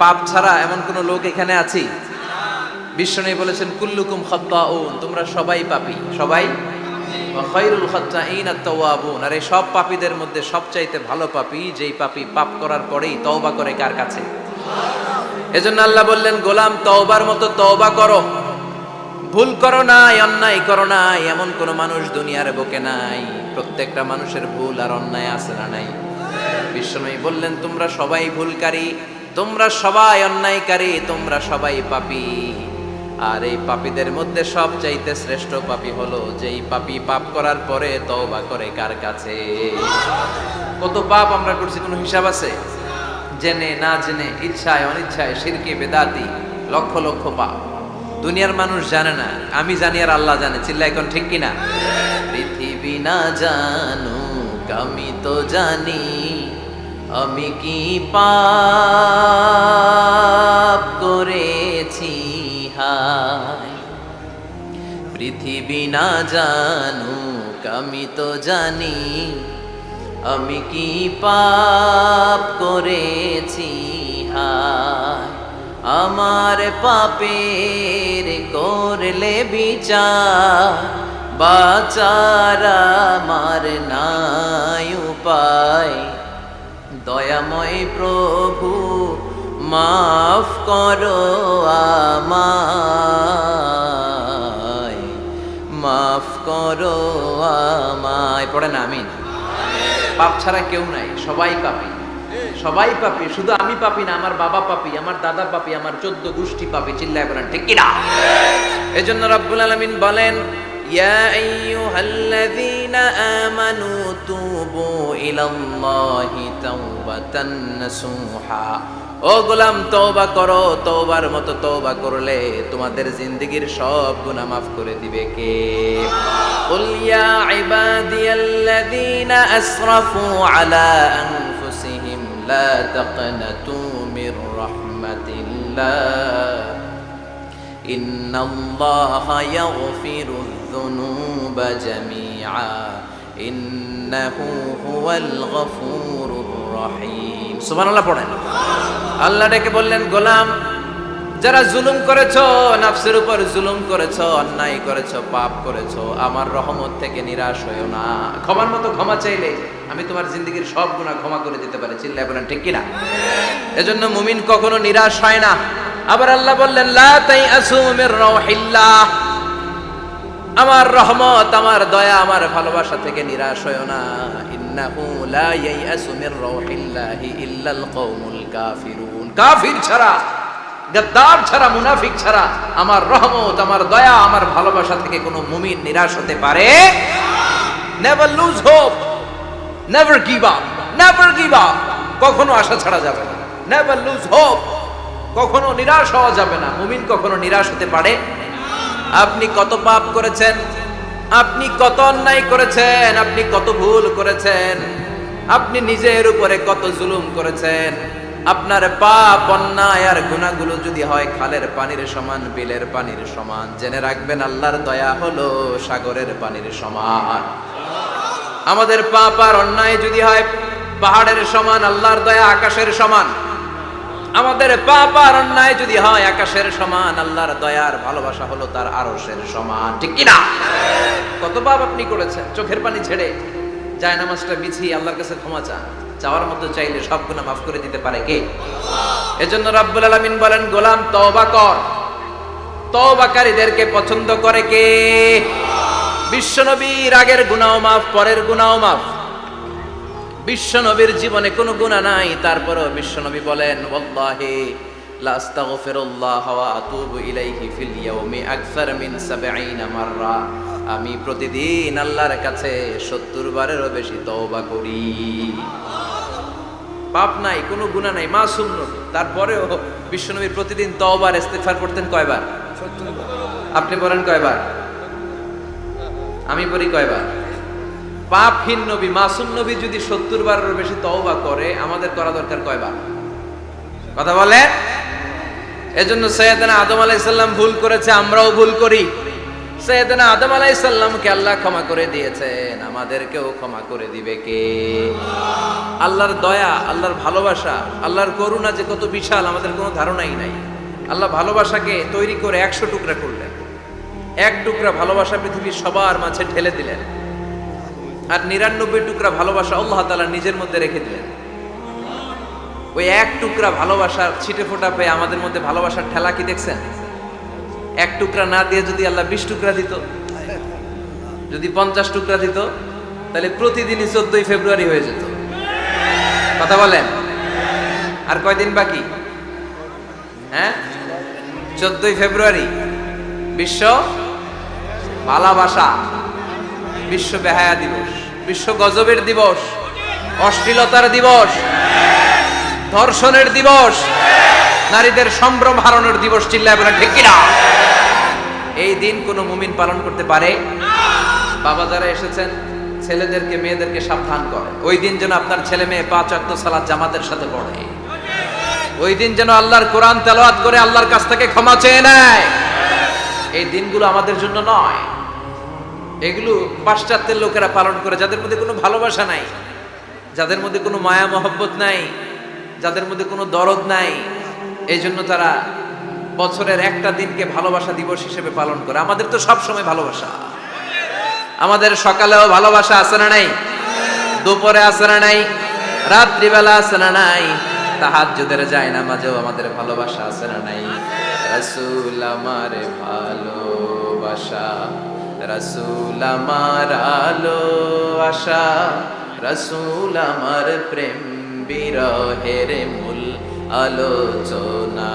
পাপ ছাড়া এমন কোন লোক এখানে আছি? বিশ্বনবী বলেছেন কুল্লুকুম খাত্তাউন, তোমরা সবাই পাপী, সবাই। ওয়া খায়রুল খাত্তাইন আত-তাওয়াবুন, আর এই সব পাপীদের মধ্যে সবচাইতে ভালো পাপী যেই পাপী পাপ করার পরেই তওবা করে কার কাছে? এজন্য আল্লাহ বললেন গোলাম তওবার মতো তওবা করো। ভুল করো নাই, অন্যায় করো নাই, এমন কোন মানুষ দুনিয়ার বুকে নাই। প্রত্যেকটা মানুষের ভুল আর অন্যায় আছে না নাই? বিশ্বনবী বললেন তোমরা সবাই ভুলকারী, তোমরা সবাই অন্যায়কারী, তোমরা সবাই পাপী। আর এই পাপীদের মধ্যে সবচাইতে শ্রেষ্ঠ পাপী হলো যেই পাপী পাপ করার পরে তওবা করে কার কাছে? কত পাপ আমরা করছি, কোনো হিসাব আছে? জেনে না জেনে, ইচ্ছায় অনিচ্ছায়, শিরকে বেদাতি, লক্ষ লক্ষ পাপ। দুনিয়ার মানুষ জানে না, আমি জানি আর আল্লাহ জানে। চিল্লা এখন ঠিক কিনা? পৃথিবী না জানুক আমি তো জানি, আমি কি পাপ করেছি হায়। পৃথিবী না জানুক আমি তো জানি, আমি কি পাপ করেছি হায়। আমার পাপের করলে বিচার, বাঁচার আমার নাই উপায়। দয়াময় প্রভু মাফ করো আমায়, মাফ করো আমায়। পড়ে না আমিন? পাপ ছাড়া কেউ নাই, সবাই পাপী, সবাই পাপী। শুধু আমি পাপী না, আমার বাবা পাপী, আমার দাদা পাপী, আমার 14 গোষ্ঠী পাপী। চিল্লায় বলেন ঠিক কিনা? এজন্য রব্বুল আলামিন বলেন ইয়া আইয়ুহাল্লাযীনা আমানু তুবু ইলাল্লাহি তাওবাতান নাসুহা। ও গোলাম তওবা করো, তওবার মতো তওবা করলে তোমাদের জিন্দেগীর সব গুনাহ মাফ করে দিবে কে? কুল ইয়া ইবাদিয়াল্লাযীনা আসরাফু আলা আনফুসিহিম লা তাকনাতু মির রাহমাতিল্লাহ ইন্নাল্লাহা ইয়াগফিরুয যুনুবা জামিআ ইন্নাহু হুয়াল গফুরুর রহিম। সুবহানাল্লাহ পড়েন। আল্লাহ ডেকে বললেন গোলাম যারা জুলুম করেছো, নফসের উপর জুলুম করেছো, অন্যায় করেছো, পাপ করেছো, আমার রহমত থেকে নিরাশ হইও না। ক্ষমার মতো ক্ষমা চাইলে আমি তোমার জিন্দেগীর সব গুনাহ ক্ষমা করে দিতে পারি। চিল্লায় বলেন ঠিক কিনা? এজন্য মুমিন কখনো নিরাশ হয় না। আবার আল্লাহ বললেন লা তাইআসু মির রাউহিল্লাহ, আমার রহমত, আমার দয়া, আমার ভালোবাসা থেকে নিরাশ হইও না। ইন্নাহু লা ইয়াইআসু মির রাউহিল্লাহি ইল্লাল কওমুল কাফিরুন। কাফির ছাড়া, গাদ্দার ছাড়া, মুনাফিক ছাড়া আমার রহমত, আমার দয়া, আমার ভালোবাসা থেকে কোনো মুমিন নিরাশ হতে পারে? Never lose hope, never give up, never give up. কখনো আশা ছাড়া যাবে না। নেভার লুজ হোপ, কখনো নিরাশ হওয়া যাবে না। মুমিন কখনো নিরাশ হতে পারে? আপনি কত পাপ করেছেন, আপনি কত অন্যায় করেছেন, আপনি কত ভুল করেছেন, আপনি নিজের উপরে কত জুলুম করেছেন। আপনার পাপ, অন্যায় আর গুনাহগুলো যদি হয় খালের পানির সমান, বিলের পানির সমান, জেনে রাখবেন আল্লাহর দয়া হলো সাগরের পানির সমান। আমাদের পাপ আর অন্যায় যদি হয় পাহাড়ের সমান, আল্লাহর দয়া আকাশের সমান। আমাদের পাপ আর অন্যায় যদি হয় আকাশের সমান, আল্লাহর দয়ার ভালোবাসা হলো তার আরশের সমান। ঠিক কিনা? কত পাপ আপনি করেছেন, চোখের পানি ছেড়ে জায়নামাজটা বিছিয়ে আল্লাহর কাছে ক্ষমা চান। চাওয়ার মতো চাইলে সব গুনাহ মাফ করে দিতে পারে কে? এজন্য রাব্বুল আলামিন বলেন গোলাম তওবা কর। তওবাকারীদেরকে পছন্দ করে কে? বিশ্বনবীর আগের গুনাহ মাফ, পরের গুনাহ মাফ। বিশ্বনবীর জীবনে কোনো গুনাহ নাই, তারপরেও বিশ্বনবী বলেন ওয়াল্লাহি লা আস্তাগফিরুল্লাহ ওয়া আতুবু ইলাইহি ফিল ইয়াউমি আকসার মিন ৭০ মাররা। আমি প্রতিদিন আল্লাহর কাছে ৭০ বারেরও বেশি তওবা করি। পাপ নাই, কোনো গুনাহ নাই, মাসুম নবী, তারপরেও বিশ্বনবী প্রতিদিন তওবার ইস্তিগফার করতেন কয়বার? ৭০ বার। আপনি বলেন কয়বার? আমি পড়ি কয়বার? পাপহীন নবী, মাসুম নবী যদি ৭০ বারেরও বেশি তওবা করে, আমাদের করা দরকার কয়বার? কথা বলেন। এজন্য সৈয়দনা আদম আলাইহিস সালাম ভুল করেছে, আমরাও ভুল করি। সাইয়েদনা আদম আলাইহিস সালামকে আল্লাহ ক্ষমা করে দিয়েছেন, আমাদেরকেও ক্ষমা করে দিবে কে? আল্লাহর দয়া, আল্লাহর ভালোবাসা, আল্লাহর করুণা যে কত বিশাল আমাদের কোনো ধারণাই নাই। আল্লাহ ভালোবাসাকে তৈরি করে 100 টুকরা করলেন, এক টুকরা ভালোবাসা পৃথিবীর সবার মাঝে ঢেলে দিলেন, আর 99 টুকরা ভালোবাসা আল্লাহ তাআলা নিজের মধ্যে রেখে দিলেন। ওই এক টুকরা ভালোবাসার ছিটে ফোঁটা পেয়ে আমাদের মধ্যে ভালোবাসার ঠেলা কি দেখছেন? এক টুকরা না দিয়ে যদি আল্লাহ 20 টুকরা দিত, যদি 50 টুকরা দিত, তাহলে প্রতিদিনই 14ই ফেব্রুয়ারি হয়ে যেত। কথা বলেন, আর কয়দিন বাকি? হ্যাঁ, 14ই ফেব্রুয়ারি বিশ্ব ভালোবাসা, বিশ্ব বেহায়া দিবস, বিশ্ব গজবের দিবস, অশ্লীলতার দিবস, ধর্ষণের দিবস, নারীদের সম্ভ্রম হারানোর দিবস। চিল্লায় বলে ঠিক কিনা? এই দিন কোনো মুমিন পালন করতে পারে? বাবা যারা এসেছেন ছেলেদেরকে মেয়েদেরকে সাবধান করেন, ওই দিন যেন আপনার ছেলে মেয়ে 5 ওয়াক্ত সালাত জামাতের সাথে পড়ে, ওই দিন যেন আল্লাহর কোরআন তেলাওয়াত করে আল্লাহর কাছ থেকে ক্ষমা চেয়ে নেয়। এই দিনগুলো আমাদের জন্য নয়, এগুলো পাশ্চাত্যের লোকেরা পালন করে, যাদের মধ্যে কোনো ভালোবাসা নাই, যাদের মধ্যে কোনো মায়া মহব্বত নাই, যাদের মধ্যে কোনো দরদ নাই। এই জন্য তারা বছরের একটা দিনকে ভালোবাসা দিবস হিসেবে পালন করে। আমাদের তো সব সময় ভালোবাসা, আমাদের সকালেও ভালোবাসা আছে না নাই? দুপুরে আছে না নাই? রাত্রিবেলা আছে না নাই? তাহাজ্জুদের যায় নামাজেও আমাদের ভালোবাসা আছে না নাই? রাসূল আমার ভালোবাসা, রাসূল আমার আলো আশা, রাসূল আমার প্রেম বিরহের মূল আলোচনা,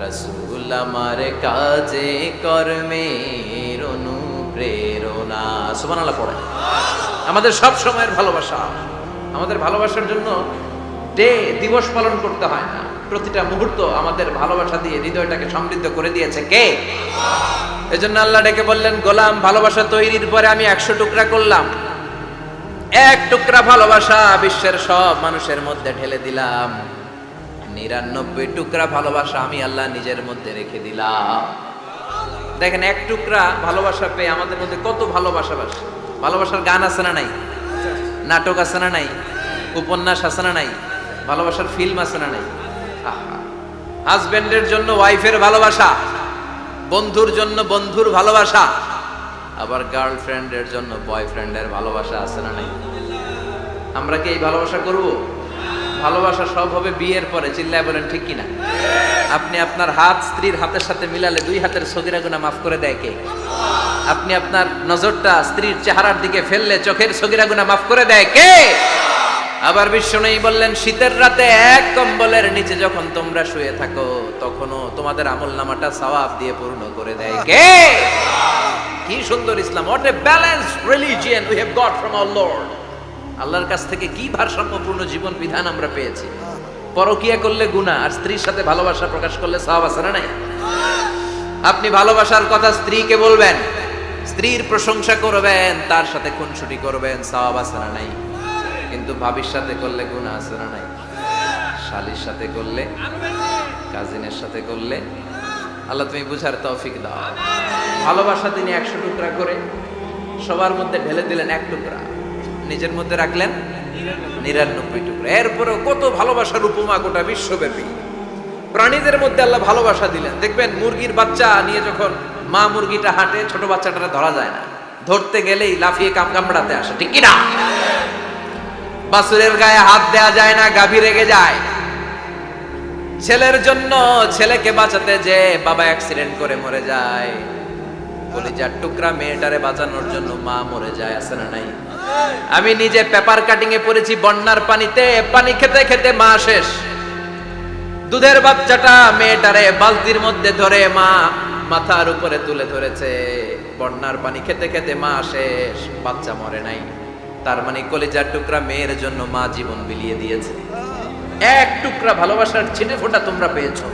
রাসূল আমার কাজে কর্মের অনুপ্রেরণা। সুবহানাল্লাহ পড়ে। আমাদের সব সময়ের ভালোবাসা, আমাদের ভালোবাসার জন্য দিবস পালন করতে হয় না, প্রতিটা মুহূর্ত আমাদের ভালোবাসা দিয়ে হৃদয়টাকে সমৃদ্ধ করে দিয়েছে কে? এজন্য আল্লাহ ডেকে বললেন, গোলাম ভালোবাসা তৈরির পরে আমি 100 টুকরা করলাম, এক টুকরা ভালোবাসা বিশ্বের সব মানুষের মধ্যে ঢেলে দিলাম, 99 টুকরা ভালোবাসা আমি আল্লাহ নিজের মধ্যে রেখে দিলাম। দেখেন, এক টুকরা ভালোবাসা পেয়ে আমাদের মধ্যে কত ভালোবাসা। ভালোবাসার গান আছে না নাই? নাটক আছে না নাই? উপন্যাস আছে না নাই? ভালোবাসার ফিল্ম আছে না নাই? হাজবেন্ডের জন্য ওয়াইফের ভালোবাসা, বন্ধুর জন্য বন্ধুর ভালোবাসা, আবার গার্লফ্রেন্ডের জন্য বয়ফ্রেন্ডের ভালোবাসা আছে না নাই? আমরা কি এই ভালোবাসা করব? ভালোবাসা সব হবে বিয়ের পরে। চিল্লায় বলেন ঠিক কিনা? আপনি আপনার হাত স্ত্রীর হাতের সাথে মিলালে 2 হাতের সগীরা গুনাহ মাফ করে দেয় কে? আপনি আপনার নজরটা স্ত্রীর চেহারার দিকে ফেললে চোখের সগীরা গুনাহ মাফ করে দেয় কে? আবার বিশ্বনবী বললেন, শীতের রাতে এক কম্বলের নিচে যখন তোমরা শুয়ে থাকো, তখনও তোমাদের আমলনামাটা সওয়াব দিয়ে পূর্ণ করে দেয় কে? কি সুন্দর Islam! What a balanced religion we have got from our lord. আল্লাহর কাছ থেকে কি ভারসাম্যপূর্ণ জীবন বিধান আমরা পেয়েছি। পরকিয়া করলে গুনাহ, আর স্ত্রীর সাথে ভালোবাসা প্রকাশ করলে সওয়াব আছে না নাই? আপনি ভালোবাসার কথা স্ত্রীকে বলবেন, স্ত্রীর প্রশংসা করবেন, তার সাথে খুনসুটি করবেন, সওয়াব আছে না নাই? কিন্তু ভাবির সাথে করলে গুনাহ আছে না নাই? শালীর সাথে করলে, কাজিনের সাথে করলে। আল্লাহ তুমি বুঝার তৌফিক দাও। ভালোবাসা তিনি 100 টুকরা করে সবার মধ্যে ঢেলে দিলেন, এক টুকরা নিজের মধ্যে রাখলেন 99 টুকরা। এরপরেও কত ভালোবাসার উপমা গোটা বিশ্বব্যাপী। প্রাণীদের মধ্যে আল্লাহ ভালোবাসা দিলেন। দেখবেন মুরগির বাচ্চা নিয়ে যখন মা মুরগিটা হাঁটে, ছোট বাচ্চাটা ধরা যায় না, ধরতে গেলেই লাফিয়ে কামড়াতে আসে, ঠিক কি না? বাছুরের গায়ে হাত দেয়া যায় না, গাভী রেগে যায়। ছেলের জন্য ছেলেকে বাঁচাতে যে বাবা অ্যাক্সিডেন্ট করে মরে যায়, কলিজার টুকরা মেয়েটারে বাঁচানোর জন্য মা মরে যায়, আছে না নাই? আমি নিজে পেপার কাটিং এ পড়েছি, বন্যার পানিতে পানি খেতে খেতে মা শেষ। দুধের বাচ্চাটা মেয়েটারে বালতির মধ্যে ধরে মা মাথার উপরে তুলে ধরেছে, বন্যার পানি খেতে খেতে মা শেষ, বাচ্চা মরে নাই। তার মানে কলিজার টুকরা মেয়ের জন্য মা জীবন বিলিয়ে দিয়েছে। এক টুকরা ভালোবাসার ছিটে ফোঁটা তোমরা পেয়েছো।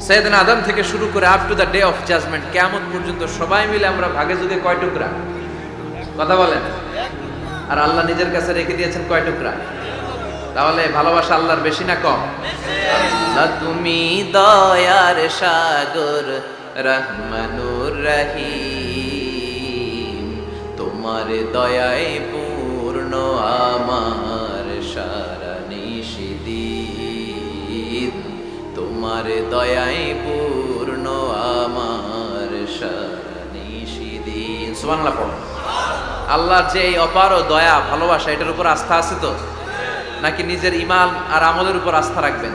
সাইয়েদনা আদম থেকে শুরু করে up to the day of judgement, কিয়ামত পর্যন্ত সবাই মিলে আমরা ভাগে যুগে কয় টুকরা? কথা বলেন। আর আল্লাহ নিজের কাছে রেখে দিয়েছেন কয় টুকরা? তাহলে ভালোবাসা আল্লাহর বেশি না কম? আল্লাহ তুমি দয়ার সাগর, রহমানুর রহিম, তোমার দয়ায় পূর্ণ আমার সারা নিশিদিন, তোমার দয়ায় পূর্ণ আমার সারা নিশিদিন। সুবহানাল্লাহ পড়ো। আল্লাহর যে এই অপার দয়া ভালোবাসা, এটার উপর আস্থা আছে তো, নাকি নিজের ঈমান আর আমলের উপর আস্থা রাখবেন?